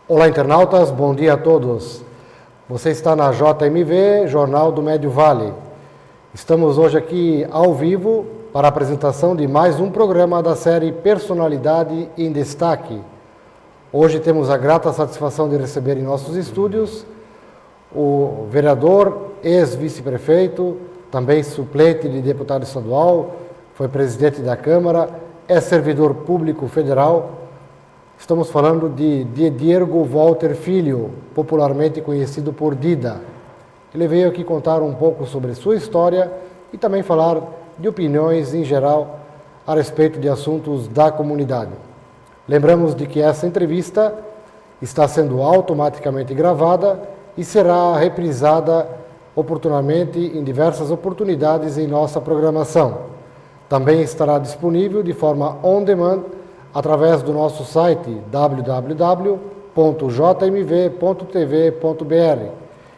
Olá, internautas, bom dia a todos. Você está na JMV, Jornal do Médio Vale. Estamos hoje aqui ao vivo para a apresentação de mais um programa da série Personalidade em Destaque. Hoje temos a grata satisfação de receber em nossos estúdios o vereador, ex-vice-prefeito, também suplente de deputado estadual, foi presidente da Câmara, é servidor público federal. Estamos falando de Diergo Walter Filho, popularmente conhecido por Dida. Ele veio aqui contar um pouco sobre sua história e também falar de opiniões em geral a respeito de assuntos da comunidade. Lembramos de que essa entrevista está sendo automaticamente gravada e será reprisada oportunamente em diversas oportunidades em nossa programação. Também estará disponível de forma on demand através do nosso site www.jmv.tv.br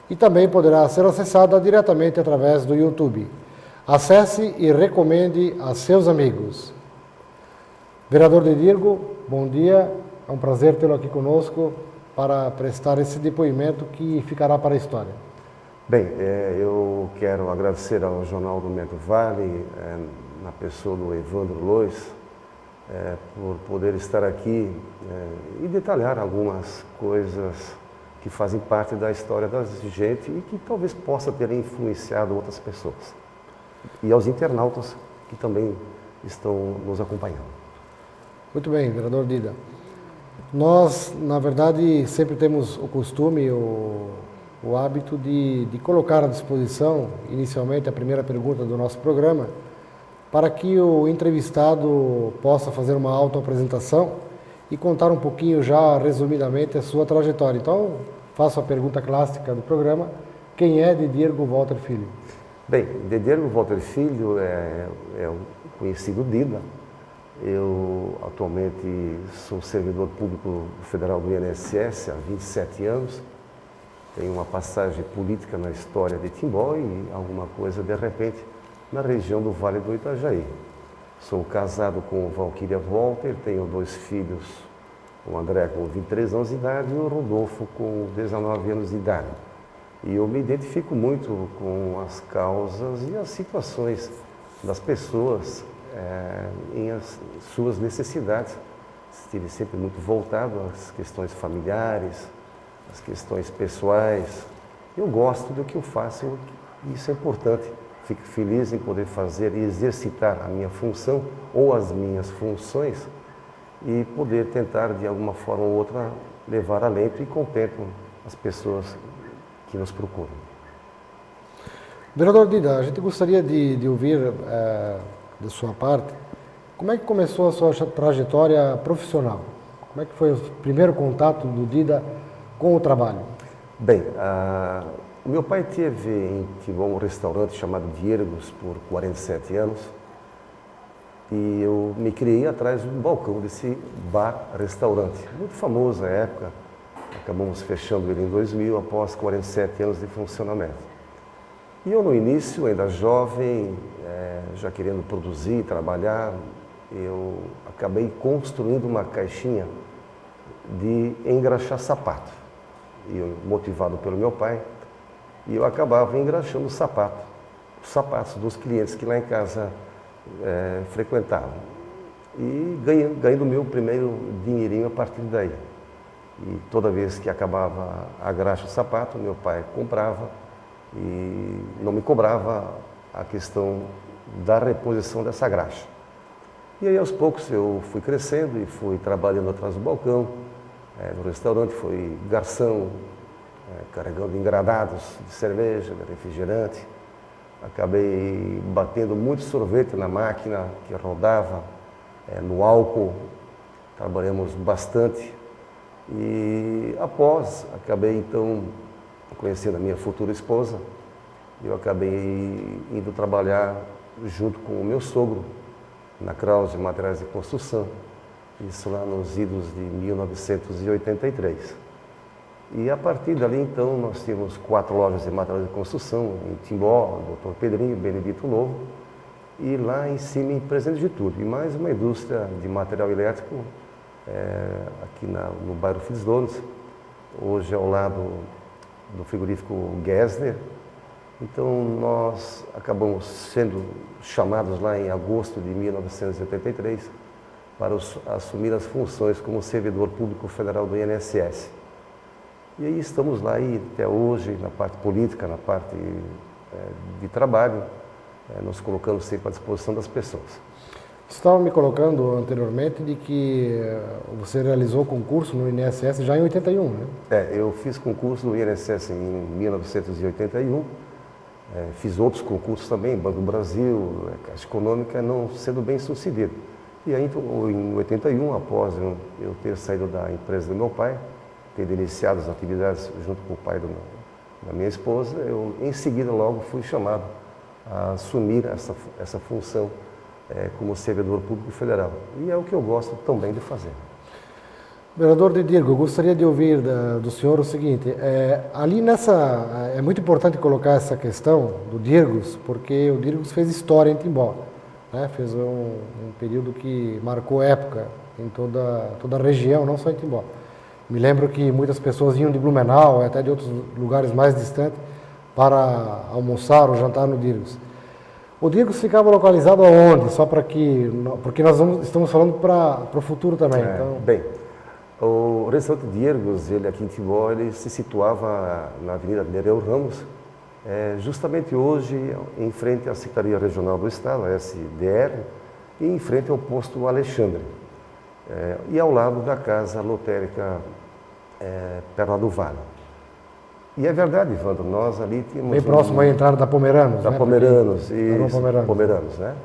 e também poderá ser acessada diretamente através do YouTube. Acesse e recomende a seus amigos. Vereador Diergo, bom dia. É um prazer tê-lo aqui conosco para prestar esse depoimento que ficará para a história. Bem, eu quero agradecer ao Jornal do Médio Vale, na pessoa do Evandro Lois, por poder estar aqui e detalhar algumas coisas que fazem parte da história da gente e que talvez possa ter influenciado outras pessoas. E aos internautas que também estão nos acompanhando. Muito bem, vereador Dida. Nós, na verdade, sempre temos o costume, o hábito de colocar à disposição, inicialmente, a primeira pergunta do nosso programa, para que o entrevistado possa fazer uma autoapresentação e contar um pouquinho já, resumidamente, a sua trajetória. Então, faço a pergunta clássica do programa: quem é Diergo Walter Filho? Bem, Diergo Walter Filho é o conhecido Dida. Eu atualmente sou servidor público federal do INSS há 27 anos. Tenho uma passagem política na história de Timbó e alguma coisa, de repente, na região do Vale do Itajaí. Sou casado com Valquíria Walter, tenho 2 filhos, o André com 23 anos de idade e o Rodolfo com 19 anos de idade. E eu me identifico muito com as causas e as situações das pessoas em as suas necessidades. Estive sempre muito voltado às questões familiares, às questões pessoais. Eu gosto do que eu faço e isso é importante. Fico feliz em poder fazer e exercitar a minha função ou as minhas funções e poder tentar, de alguma forma ou outra, levar alento e contemplo as pessoas que nos procuram. Vereador Dida, a gente gostaria de ouvir da sua parte como é que começou a sua trajetória profissional. Como é que foi o primeiro contato do Dida com o trabalho? Bem, o meu pai teve em Timbó um restaurante chamado Diergos por 47 anos e eu me criei atrás do balcão desse bar-restaurante, muito famoso na época. Acabamos fechando ele em 2000, após 47 anos de funcionamento. E eu, no início, ainda jovem, já querendo produzir, trabalhar, eu acabei construindo uma caixinha de engraxar sapato. E eu, motivado pelo meu pai, e eu acabava engraxando os sapatos dos clientes que lá em casa frequentavam. E ganhando o meu primeiro dinheirinho a partir daí. E toda vez que acabava a graxa do sapato, meu pai comprava e não me cobrava a questão da reposição dessa graxa. E aí, aos poucos, eu fui crescendo e fui trabalhando atrás do balcão, no restaurante, fui garçom, carregando engradados de cerveja, de refrigerante. Acabei batendo muito sorvete na máquina que rodava, no álcool, trabalhamos bastante. E após, acabei então conhecendo a minha futura esposa, eu acabei indo trabalhar junto com o meu sogro na Krause Materiais de Construção, isso lá nos idos de 1983. E a partir dali, então, nós tínhamos 4 lojas de materiais de construção, em Timbó, Dr. Pedrinho, Benedito Novo, e lá em cima em Presidente Getúlio, e mais uma indústria de material elétrico aqui no bairro Fitzdones, hoje ao lado do frigorífico Gessner. Então nós acabamos sendo chamados lá em agosto de 1983 para assumir as funções como servidor público federal do INSS. E aí estamos lá e até hoje, na parte política, na parte de trabalho, nos colocando sempre à disposição das pessoas. Você estava me colocando anteriormente de que você realizou concurso no INSS já em 81, né? Eu fiz concurso no INSS em 1981, fiz outros concursos também, Banco do Brasil, Caixa Econômica, não sendo bem sucedido. E aí, em 81, após eu ter saído da empresa do meu pai, ter iniciado as atividades junto com o pai da minha esposa, eu em seguida logo fui chamado a assumir essa função como servidor público federal. E é o que eu gosto também de fazer. Vereador Didirgo, eu gostaria de ouvir do senhor o seguinte, ali é muito importante colocar essa questão do Dirgos, porque o Dirgos fez história em Timbó, né? Fez um período que marcou época em toda a região, não só em Timbó. Me lembro que muitas pessoas vinham de Blumenau, até de outros lugares mais distantes, para almoçar ou jantar no Dirgos. O Dirgos ficava localizado aonde? Só para que... Porque nós estamos falando para o futuro também. Então... Bem, o restaurante Dirgos, ele aqui em Timbó, ele se situava na Avenida Nereu Ramos, justamente hoje em frente à Secretaria Regional do Estado, a SDR, e em frente ao posto Alexandre. E ao lado da Casa Lotérica Perla do Vale. E é verdade, Evandro, nós ali tínhamos... Bem próximo à entrada da Pomeranos, da né? Pomeranos, isso, Pomeranos, né?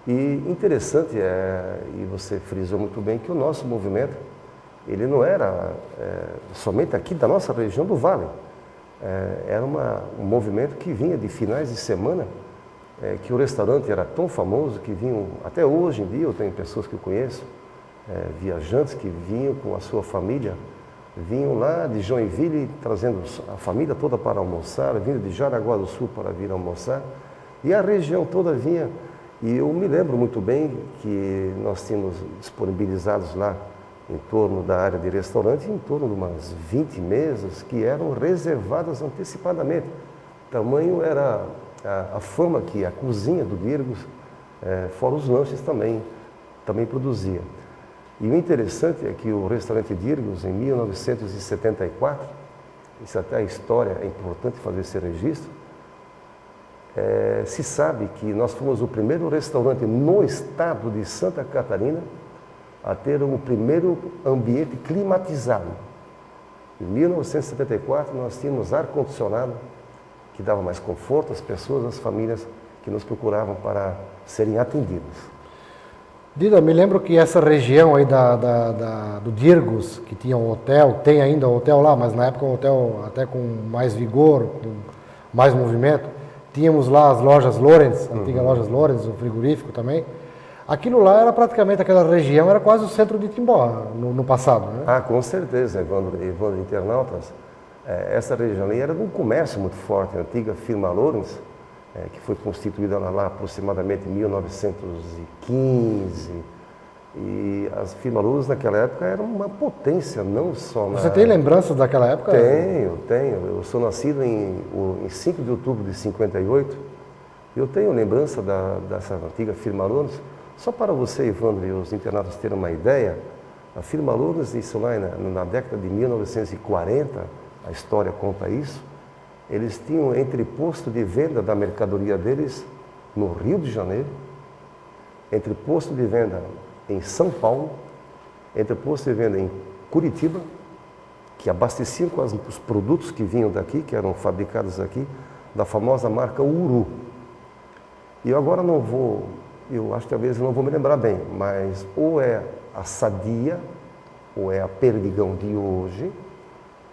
E interessante, e você frisou muito bem, que o nosso movimento, ele não era somente aqui da nossa região do Vale. Era um movimento que vinha de finais de semana, que o restaurante era tão famoso que vinham, até hoje em dia eu tenho pessoas que eu conheço, viajantes que vinham com a sua família, vinham lá de Joinville trazendo a família toda para almoçar, vindo de Jaraguá do Sul para vir almoçar, e a região toda vinha. E eu me lembro muito bem que nós tínhamos disponibilizados lá em torno da área de restaurante, em torno de umas 20 mesas que eram reservadas antecipadamente. Tamanho era a fama que a cozinha do Dirgos, fora os lanches também produzia. E o interessante é que o restaurante Dirgos, em 1974, isso até a história, é importante fazer esse registro, se sabe que nós fomos o primeiro restaurante no estado de Santa Catarina a ter o primeiro ambiente climatizado. Em 1974, nós tínhamos ar-condicionado, que dava mais conforto às pessoas, às famílias que nos procuravam para serem atendidas. Dida, me lembro que essa região aí do Dirgos, que tinha um hotel, tem ainda um hotel lá, mas na época um hotel até com mais vigor, com mais movimento. Tínhamos lá as lojas Lorenz, antigas lojas Lorenz, o frigorífico também. Aquilo lá era praticamente, aquela região era quase o centro de Timbó no passado, né? Ah, com certeza, Evandro internautas. Essa região aí era de um comércio muito forte, a antiga firma Lorenz, que foi constituída lá aproximadamente em 1915. E as firmas Lorenz naquela época eram uma potência, não só na... Você tem lembranças daquela época? Tenho. Eu sou nascido em 5 de outubro de 58. Eu tenho lembrança dessa antiga firma Lorenz. Só para você, Evandro, e os internautas terem uma ideia, a firma Lorenz, isso lá na década de 1940, a história conta isso, eles tinham entreposto de venda da mercadoria deles no Rio de Janeiro, entreposto de venda em São Paulo, entreposto de venda em Curitiba, que abasteciam com os produtos que vinham daqui, que eram fabricados aqui, da famosa marca Uru. E eu agora não vou, eu acho que talvez eu não vou me lembrar bem, mas ou é a Sadia, ou é a Perdigão de hoje,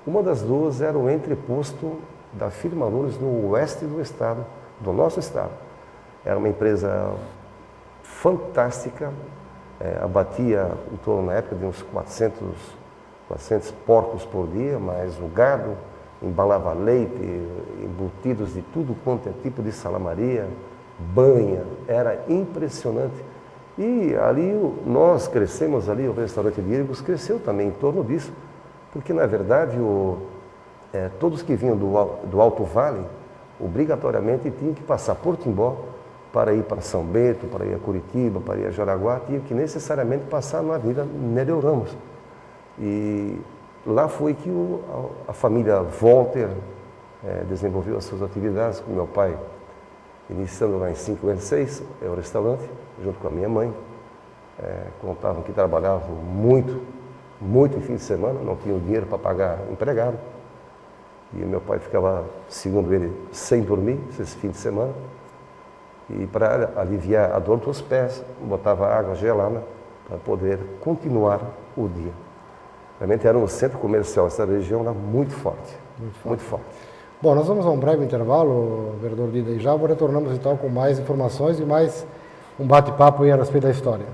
uma das duas era o entreposto da firma Lorenz no oeste do estado, do nosso estado. Era uma empresa fantástica, abatia em torno, na época, de uns 400 porcos por dia, mais o gado, embalava leite, embutidos de tudo quanto é tipo de salamaria, banha, era impressionante. E ali nós crescemos ali, o restaurante Dirgos cresceu também em torno disso, Porque, na verdade, todos que vinham do Alto Vale, obrigatoriamente tinham que passar por Timbó para ir para São Bento, para ir a Curitiba, para ir a Jaraguá, tinham que necessariamente passar na Avenida Nereu Ramos. E lá foi que a família Volter desenvolveu as suas atividades, com meu pai iniciando lá em 56, o restaurante, junto com a minha mãe. Contavam que trabalhavam muito em fim de semana, não tinham dinheiro para pagar empregado. E meu pai ficava, segundo ele, sem dormir esse fim de semana. E para aliviar a dor dos pés, botava água gelada para poder continuar o dia. Realmente era um centro comercial, essa região era muito forte. Muito forte. Bom, nós vamos a um breve intervalo, vereador Dida, e já retornamos então com mais informações e mais um bate-papo aí a respeito da história.